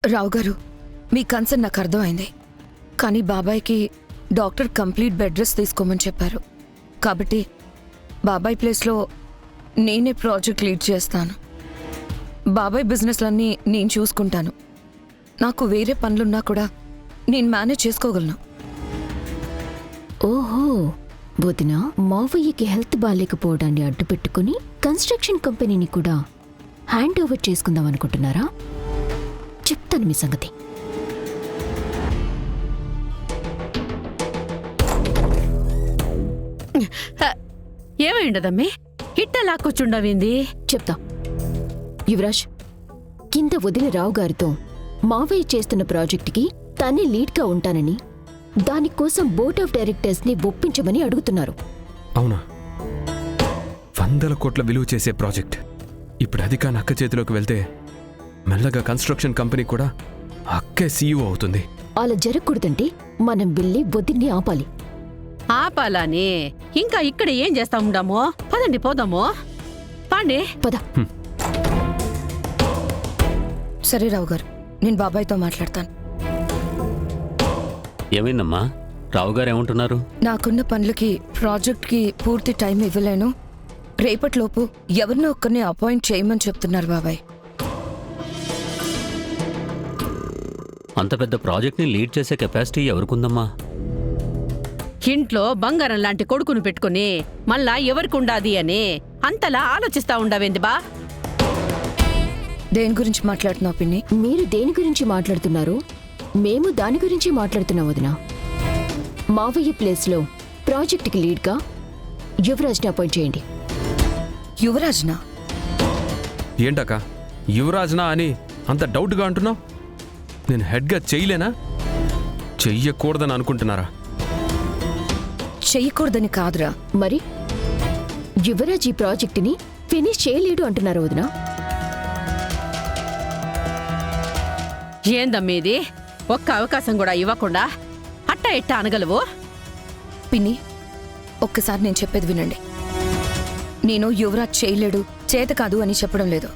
రావు గారు, మీ కన్సర్న్ నాకు అర్థమైంది. కానీ బాబాయ్కి డాక్టర్ కంప్లీట్ బెడ్ రెస్ట్ తీసుకోమని చెప్పారు. కాబట్టి బాబాయ్ ప్లేస్లో నేనే ప్రాజెక్ట్ లీడ్ చేస్తాను. బాబాయ్ బిజినెస్లన్నీ నేను చూసుకుంటాను. నాకు వేరే పనులున్నా కూడా నేను మేనేజ్ చేసుకోగలను. ఓహో, వదిన మావయ్యకి హెల్త్ బాగాలేకపోవడాన్ని అడ్డు పెట్టుకుని కన్స్ట్రక్షన్ కంపెనీని కూడా హ్యాండ్ ఓవర్ చేసుకుందాం అనుకుంటున్నారా? చెప్తాను మీ సంగతి. ఏమైండదమ్మి ఇట్టలా కూర్చుండవింది? చెప్తా. యువరాజ్, కింద వదిన రావు గారితో మావయ్య చేస్తున్న ప్రాజెక్టుకి తనే లీడ్గా ఉంటానని, దానికోసం బోర్డ్ ఆఫ్ డైరెక్టర్స్ని ఒప్పించమని అడుగుతున్నారు. అవునా? 100 కోట్ల విలువ చేసే ప్రాజెక్ట్ ఇప్పుడు అది కాని అక్క చేతిలోకి వెళ్తే మెల్లగా కన్స్ట్రక్షన్ కంపెనీ కూడా అక్కే సీఈఓ అవుతుంది. అలా జరగకూడదంటే మనం వెళ్ళి వదిన్ని ఆపాలి. ఆపాలని ఇంకా ఇక్కడ ఏం చేస్తా ఉండాము? పదండి పోదాము. పాండే పద. సరే రావు గారు, నేను బాబాయ్తో మాట్లాడతాను. ఏమైందమ్మా? రావుగారు ఏమంటున్నారు? నాకున్న పనులకి ప్రాజెక్ట్కి పూర్తి టైం ఇవ్వలేను, రేపటిలోపు ఎవరినో ఒక్కరిని అపాయింట్ చేయమని చెప్తున్నారు బాబాయ్. అంత పెద్ద ప్రాజెక్ట్ని లీడ్ చేసే కెపాసిటీ ఎవరికుందమ్మా? ఇంట్లో బంగారం లాంటి కొడుకును పెట్టుకుని మళ్ళా ఎవరికుండాది అని అంతలా ఆలోచిస్తా ఉండవేంది బా? దేని గురించి మాట్లాడుతున్నావు పిన్ని? మీరు దేని గురించి మాట్లాడుతున్నారు? మేము దాని గురించి మాట్లాడుతున్నాం వదిన. మావయ్య ప్లేస్లో ప్రాజెక్టుకి లీడ్గా యువరాజ్ని అపాయింట్ చేయండి. యువరాజ్నా? ఏంటక్క యువరాజ్నా అని అంత డౌట్గా అంటున్నావు? నేను హెడ్గా చేయలేనా? చెయ్యకూడదని అనుకుంటున్నారా? చెయ్యకూడదని కాదురా. మరి యువరాజ్ ఈ ప్రాజెక్టుని ఫినిష్ చేయలేడు అంటున్నారు వదిన. ఏందమ్మేది? ఒక్క అవకాశం కూడా ఇవ్వకుండా అట్టా ఎట్టా అనగలవు? పిన్ని, ఒక్కసారి నేను చెప్పేది వినండి. నేను యువరాజ్ చేయలేడు, చేత కాదు అని చెప్పడం లేదు.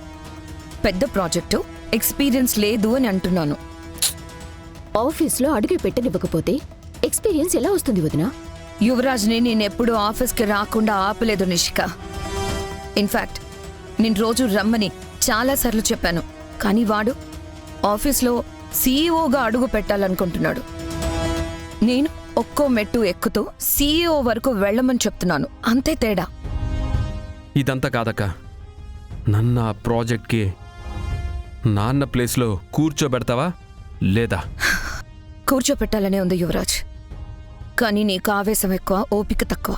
పెద్ద ప్రాజెక్టు, ఎక్స్పీరియన్స్ లేదు అని అంటున్నాను. ఆఫీస్లో అడుగు పెట్టనివ్వకపోతే ఎక్స్పీరియన్స్ ఎలా వస్తుంది వదిన? యువరాజ్ని నేనెప్పుడూ ఆఫీస్కి రాకుండా ఆపలేదు నిషిక. ఇన్ఫాక్ట్ నేను రోజు రమ్మని చాలాసార్లు చెప్పాను. కానీ వాడు ఆఫీస్లో సీఈఓగా అడుగు పెట్టాలనుకుంటున్నాడు. నేను ఒక్కో మెట్టు ఎక్కుతూ సీఈఓ వరకు వెళ్ళమని చెప్తున్నాను. అంతే తేడా. ఇదంతా కాదక్క. నన్ను ఆ ప్రాజెక్ట్కి నాన్న ప్లేస్లో కూర్చోబెడతావా లేదా? కూర్చోపెట్టాలనే ఉంది యువరాజ్. కానీ నీకు ఆవేశం ఎక్కువ, ఓపిక తక్కువ.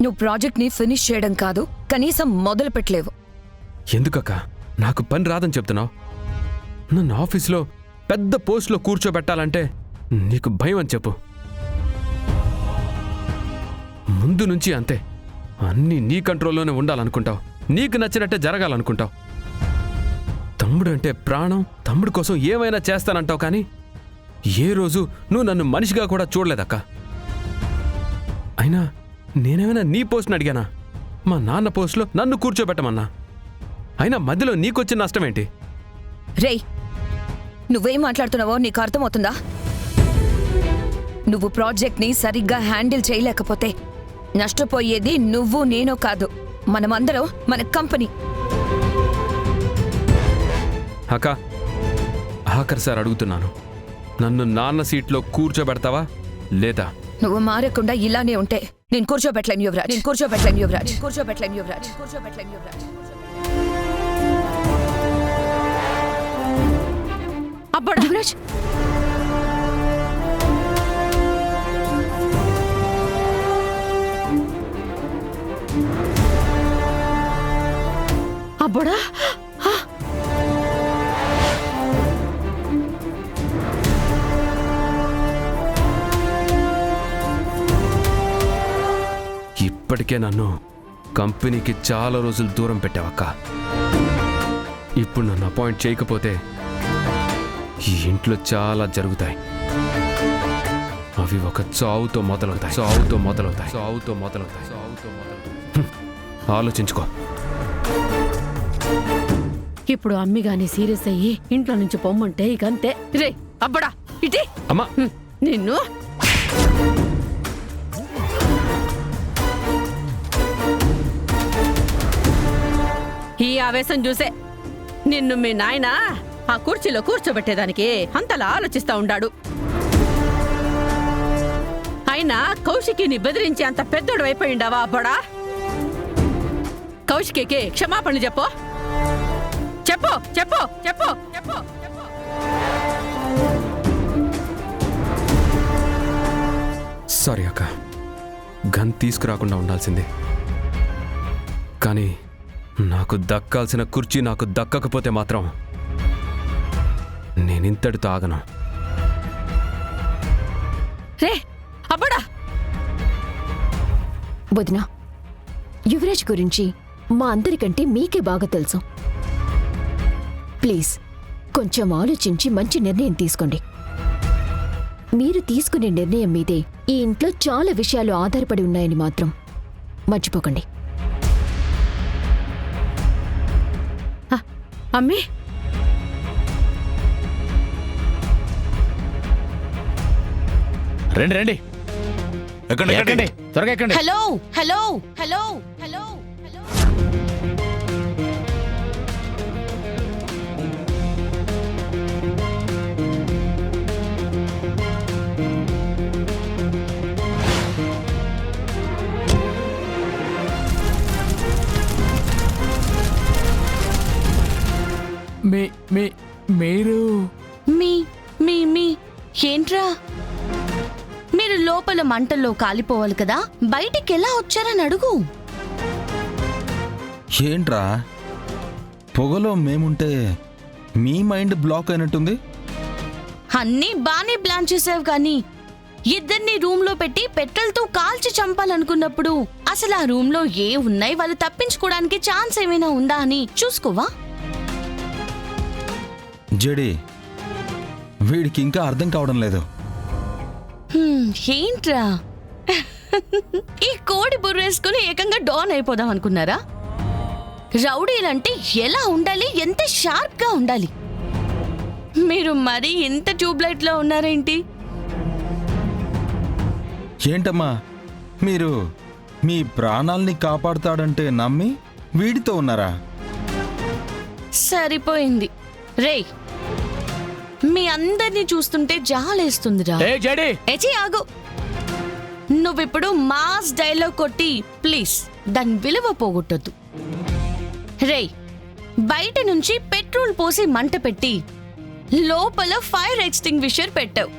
నువ్వు ప్రాజెక్ట్ని ఫినిష్ చేయడం కాదు, కనీసం మొదలు పెట్టలేవు. ఎందుకక్క నాకు పని రాదని చెప్తున్నావు? నన్ను ఆఫీస్లో పెద్ద పోస్ట్లో కూర్చోబెట్టాలంటే నీకు భయం అని చెప్పు. ముందు నుంచి అంతే. అన్నీ నీ కంట్రోల్లోనే ఉండాలనుకుంటావు, నీకు నచ్చినట్టే జరగాలనుకుంటావు. తమ్ముడు అంటే ప్రాణం, తమ్ముడు కోసం ఏమైనా చేస్తానంటావు. కానీ ఏ రోజు నువ్వు నన్ను మనిషిగా కూడా చూడలేదక్క. అయినా నేనేమైనా నీ పోస్ట్ని అడిగానా? మా నాన్న పోస్ట్లో నన్ను కూర్చోబెట్టమన్నా. అయినా మధ్యలో నీకొచ్చిన నష్టం ఏంటి? రేయ్, నువ్వేం మాట్లాడుతున్నావో నీకు అర్థమవుతుందా? నువ్వు ప్రాజెక్ట్ని సరిగ్గా హ్యాండిల్ చేయలేకపోతే నష్టపోయేది నువ్వు నేనో కాదు, మనమందరం, మన కంపెనీ. అక్క, ఆఖరిసారి అడుగుతున్నాను, నన్ను నాన్న సీట్లో కూర్చోబెడతావా లేదా? నువ్వు మారకుండా ఇలానే ఉంటే నేను కూర్చోబెట్టలేను యువరాజ్. నేను కూర్చోబెట్టలేను యువరాజ్. కూర్చోబెట్టలేను యువరాజ్. కూర్చోబెట్టలేను యువరాజ్. అబ్బడా యువరాజ్, అబ్బడా ఇప్పటికే నన్ను కంపెనీకి చాలా రోజులు దూరం పెట్టావక్క. ఇప్పుడు నన్ను అపాయింట్ చేయకపోతే ఈ ఇంట్లో చాలా జరుగుతాయి. అవి ఒక చావుతో మొదలవుతాయి. ఆలోచించుకో. ఇప్పుడు అమ్మి గాని సీరియస్ అయ్యి ఇంట్లో నుంచి పొమ్మంటే ఇక అంతే. రే అబ్బడా ఇటీ అమ్మా నిన్ను. ఈ ఆవేశం చూసే నిన్ను మీ నాయన ఆ కుర్చీలో కూర్చోబెట్టేదానికి అంతలా ఆలోచిస్తా ఉండాడు. అయినా కౌశికిని బెదిరించి అంత పెద్దోడు అయిపోయిండావా అబ్బడా? కౌశికి క్షమాపణలు చెప్పు చెప్పు చెప్పు చెప్పు చెప్పు చెప్పు. సారీ అక్క, గన్ తీసుకురాకుండా ఉండాల్సింది. కానీ నాకు దక్కాల్సిన కుర్చీ నాకు దక్కకపోతే మాత్రం నేనింతటితో ఆగను. రే అబ్బడా. వదినా, యువరాజ్ గురించి మా అందరికంటే మీకే బాగా తెలుసు. ప్లీజ్ కొంచెం ఆలోచించి మంచి నిర్ణయం తీసుకోండి. మీరు తీసుకునే నిర్ణయం మీదే ఈ ఇంట్లో చాలా విషయాలు ఆధారపడి ఉన్నాయని మాత్రం మర్చిపోకండి. అమ్మి రండి రండి, ఎక్కండి త్వరగా ఎక్కండి. Hello hello hello hello hello. మీరు మీ మీ మీ ఏంట్రా? మీరు లోపల మంటల్లో కాలిపోవాలి కదా, బయటికి ఎలా వచ్చారని అడుగు. ఏంట్రా పొగలో మేముంటే మీ మైండ్ బ్లాక్ అయినట్టుంది. అన్నీ బానే ప్లాన్ చేసావు కానీ ఇద్దరిని రూమ్ లో పెట్టి పెట్రోల్తో కాల్చి చంపాలనుకున్నప్పుడు అసలు ఆ రూమ్ లో ఏ ఉన్నాయి, వాళ్ళు తప్పించుకోవడానికి ఛాన్స్ ఏమైనా ఉందా అని చూసుకోవా? జడి, వీడికి ఇంకా అర్థం కావడం లేదు. ఏంట్రా ఈ కోడి బుర్రేసుకుని ఏకంగా డాన్ అయిపోదాం అనుకున్నారా? రౌడీలంటే ఎలా ఉండాలి, ఎంత షార్ప్ గా ఉండాలి. మీరు మరీ ఇంత ట్యూబ్లైట్ లో ఉన్నారేంటి? ఏంటమ్మా మీరు మీ ప్రాణాల్ని కాపాడుతాడంటే నమ్మి వీడితో ఉన్నారా? సరిపోయింది రే, మీ అందరినీ చూస్తుంటే జాలేస్తుందిరా. ఏచి ఆగు, నువ్విప్పుడు మాస్ డైలాగ్ కొట్టి ప్లీజ్ దాని విలువ పోగొట్టొద్దు. రే, బయట నుంచి పెట్రోల్ పోసి మంట పెట్టి లోపల ఫైర్ ఎక్స్టింగ్విషర్ పెట్టావు.